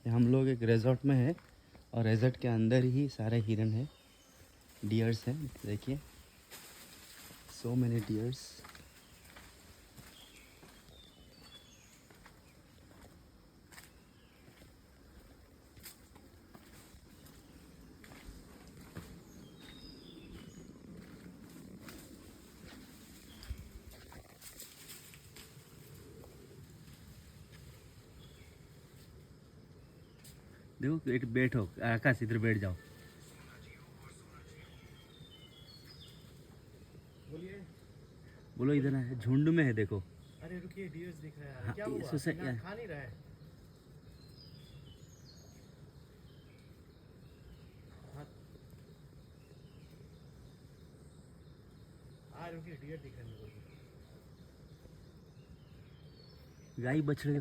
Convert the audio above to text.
हम लोग एक रिजॉर्ट में है और रिजॉर्ट के अंदर ही सारे हिरन हैं, डियर्स हैं। देखिए, सो मेनी डियर्स। देखो, एक बैठो आकाश, इधर बैठ जाओ। बोलिए। बोलो, इधर है, झुंड में है, देखो। अरे रुकिए, डियर्स दिख रहा है। हाँ, क्या ये हुआ? सोसाइटी खा नहीं रहा है। हाँ। रुकिए, डियर दिख रहा है मेरे को। गाय बछड़े